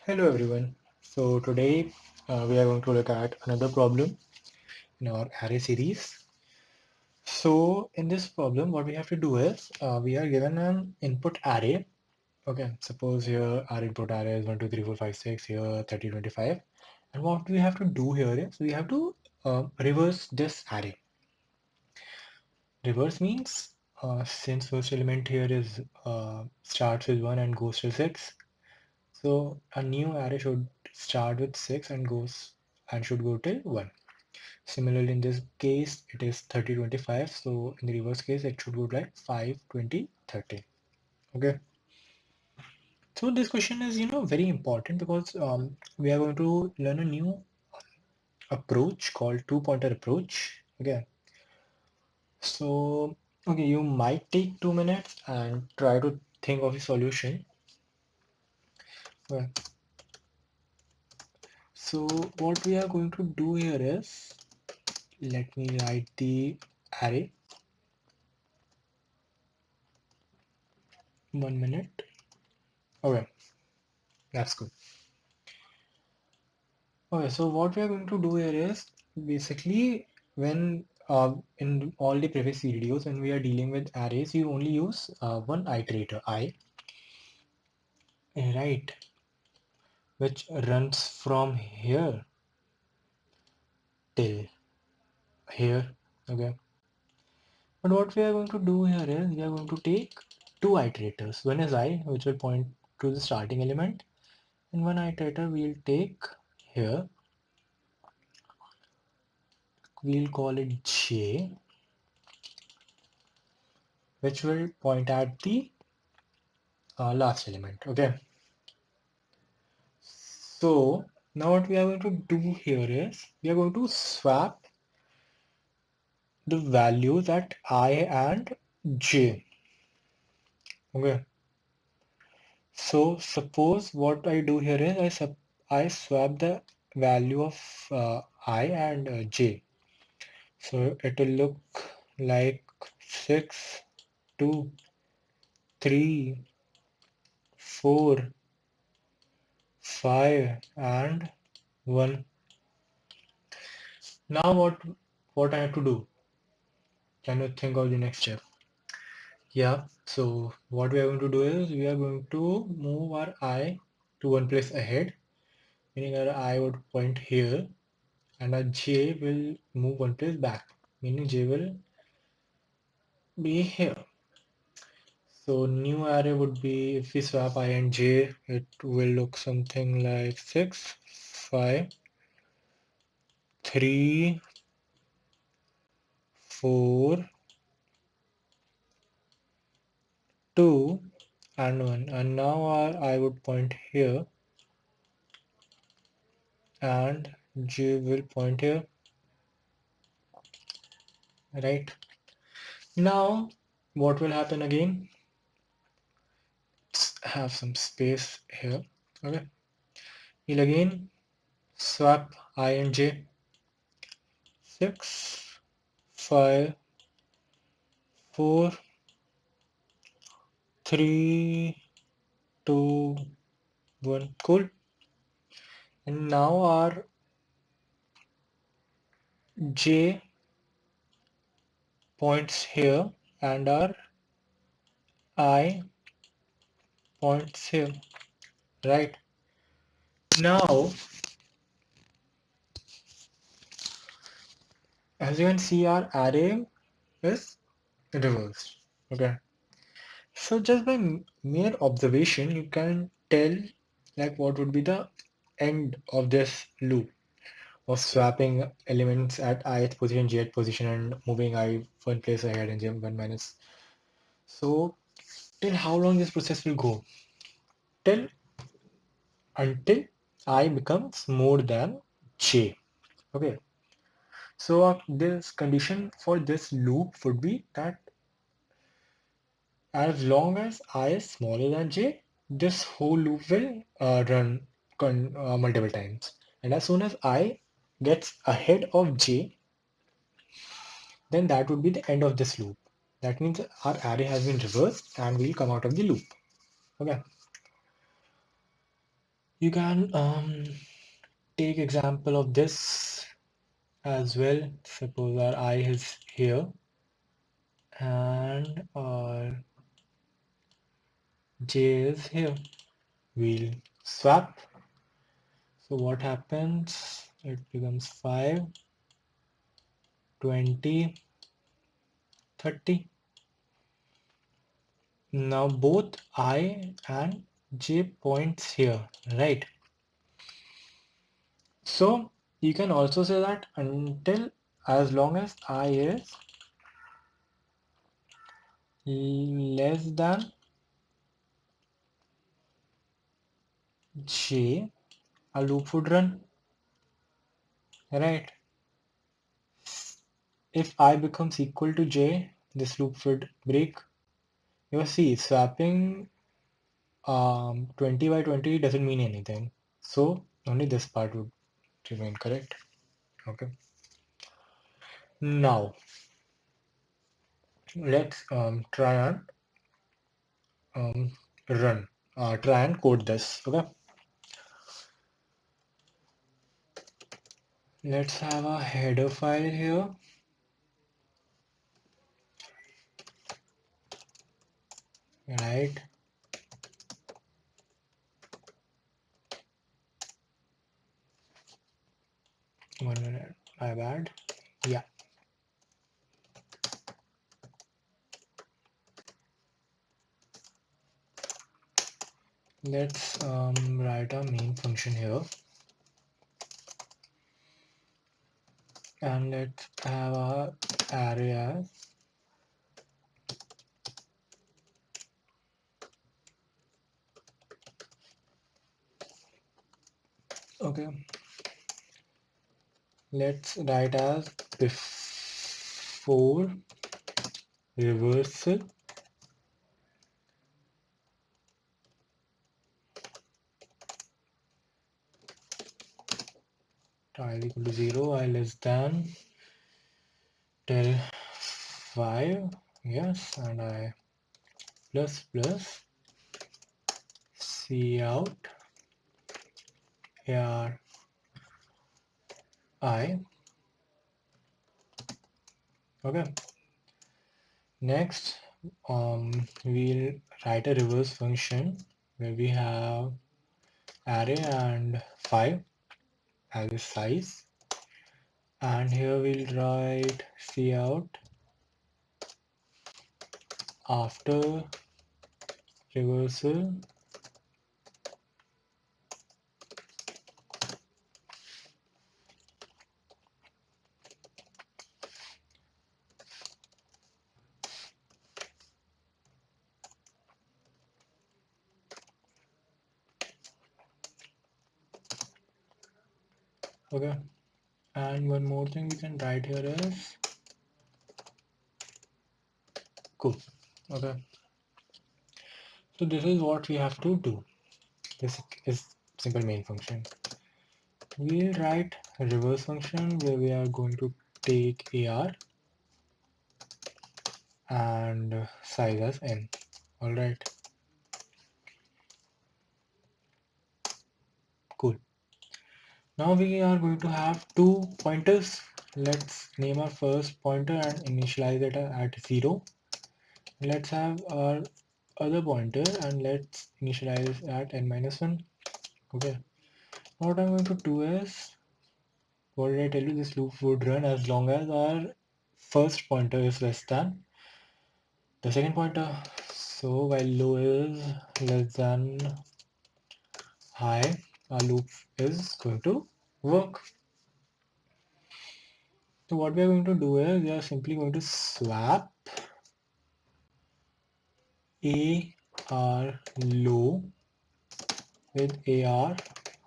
Hello everyone. So today we are going to look at another problem in our array series. So in this problem, what we have to do is we are given an input array. Okay, suppose here our input array is 1, 2, 3, 4, 5, 6, here 30, 25. And what we have to do here is we have to reverse this array. Reverse means since first element here is starts with 1 and goes to 6. So a new array should start with 6 and should go till 1. Similarly, in this case, it is 30, 25. So in the reverse case, it should go like 5, 20, 30. Okay. So this question is, very important because we are going to learn a new approach called two-pointer approach. Okay. So, okay, you might take 2 minutes and try to think of a solution. Okay. So what we are going to do here is, let me write the array. 1 minute. Okay, that's good. Okay, so what we are going to do here is basically when in all the previous videos when we are dealing with arrays, you only use one iterator right, which runs from here till here. Okay, but what we are going to do here is we are going to take two iterators. One is I, which will point to the starting element, and one iterator we'll take here. We'll call it J, which will point at the last element. Okay, so now what we are going to do here is we are going to swap the values at I and j. Okay, so suppose what I do here is I swap the value of I and j. So it will look like 6, 2, 3, 4, 5 and 1. Now what I have to do? Can you think of the next step? Yeah, so what we are going to do is we are going to move our I to one place ahead, meaning our I would point here, and our J will move one place back, meaning J will be here. So new array would be, if we swap I and J, it will look something like 6, 5, 3, 4, 2, and 1. And now our I would point here, and J will point here, right? Now, what will happen again? Let's have some space here. Okay. We'll again swap I and j. 6, 5, 4, 3, 2, 1. Cool. And now our j points here and our I points here. Right. Now, as you can see, our array is reversed. Okay. So just by mere observation, you can tell like what would be the end of this loop of swapping elements at ith position, jth position, and moving I one place ahead and j one minus. So till how long this process will go? Till until I becomes more than j. Okay. So this condition for this loop would be that as long as I is smaller than j, this whole loop will run multiple times. And as soon as I gets ahead of j, then that would be the end of this loop. That means our array has been reversed and we'll come out of the loop. Okay. You can take example of this as well. Suppose our I is here and our J is here. We'll swap. So what happens? It becomes 5, 20, 30. Now both I and J points here, right? So you can also say that until as long as I is less than J, a loop would run, right? If I becomes equal to J, this loop would break. You see, swapping 20 by 20 doesn't mean anything. So only this part would remain correct. Okay. Now let's try and um, run. Try and code this. Okay. Let's have a header file here. Right. 1 minute. My bad. Yeah. Let's write a main function here. And let's have a array as okay. Let's write as before reversal I equal to 0, I less than till 5, yes, and I plus plus C out ar I. Okay. Next, we'll write a reverse function where we have array and 5 as a size, and here we'll write cout after reversal okay. And one more thing we can write here is cool. Okay, so this is what we have to do. This is simple main function. We'll write a reverse function where we are going to take AR and size as n. Alright, cool. Now we are going to have two pointers. Let's name our first pointer and initialize it at 0. Let's have our other pointer and let's initialize at n minus 1. Okay. What I'm going to do is, what did I tell you? This loop would run as long as our first pointer is less than the second pointer. So while low is less than high, our loop is going to work. So what we are going to do is we are simply going to swap AR low with AR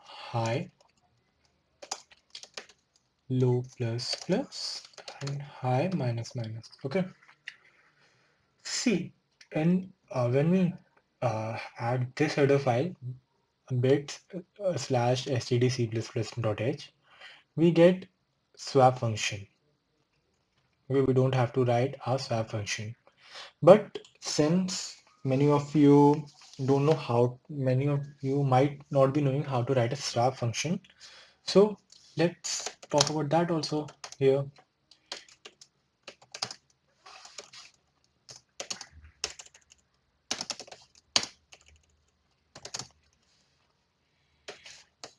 high, low plus plus, and high minus minus. Okay. See, and when we add this header file bits slash stdc++.h, we get swap function. Okay, we don't have to write our swap function. But since many of you don't know how, many of you might not be knowing how to write a swap function. So let's talk about that also here.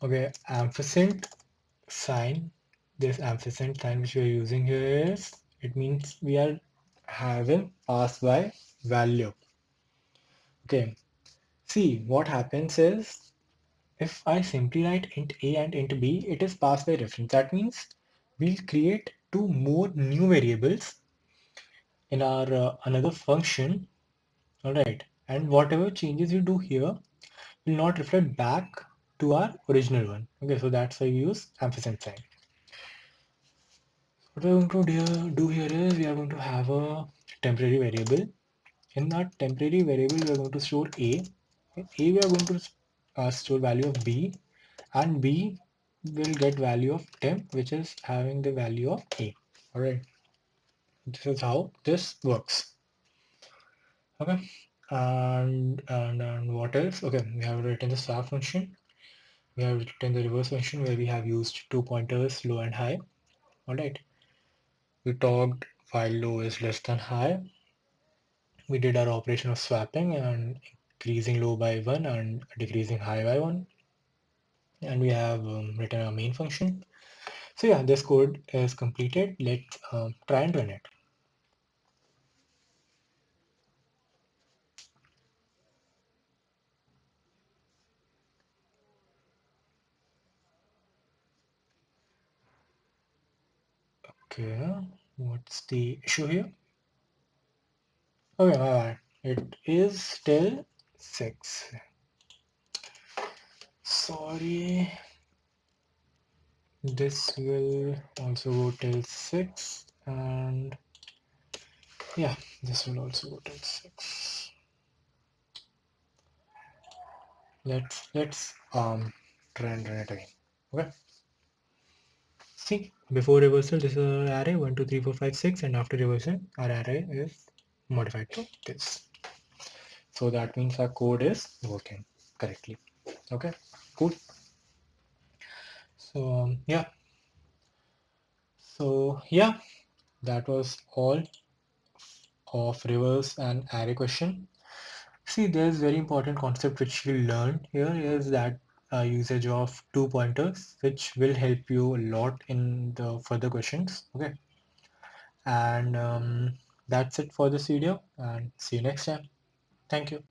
Okay, ampersand sign, this ampersand sign which we are using here is, it means we are having pass by value. Okay, see what happens is, if I simply write int a and int b, it is passed by reference. That means we'll create two more new variables in our another function. All right, and whatever changes you do here will not reflect back to our original one. Okay, so that's why we use ampersand sign. What we're going to do here is, we are going to have a temporary variable. In that temporary variable, we are going to store a. In a, we are going to store value of b, and b will get value of temp, which is having the value of a. All right, this is how this works. Okay, and what else? Okay, we have written the swap function. We have written the reverse function where we have used two pointers, low and high. All right, we talked while low is less than high. We did our operation of swapping and increasing low by 1 and decreasing high by 1. And we have written our main function. So yeah, this code is completed. Let's try and run it. Okay, what's the issue here? Okay, my bad. It is still 6. Sorry. This will also go till 6, and yeah, this will also go till 6. Let's try and run it again. Okay. See, before reversal, this is our array 1, 2, 3, 4, 5, 6, and after reversal, our array is modified to this. So that means our code is working correctly. Okay, cool. So yeah, that was all of reverse and array question. See, there's very important concept which you learn here is that usage of two pointers, which will help you a lot in the further questions. Okay, and that's it for this video, and see you next time. Thank you.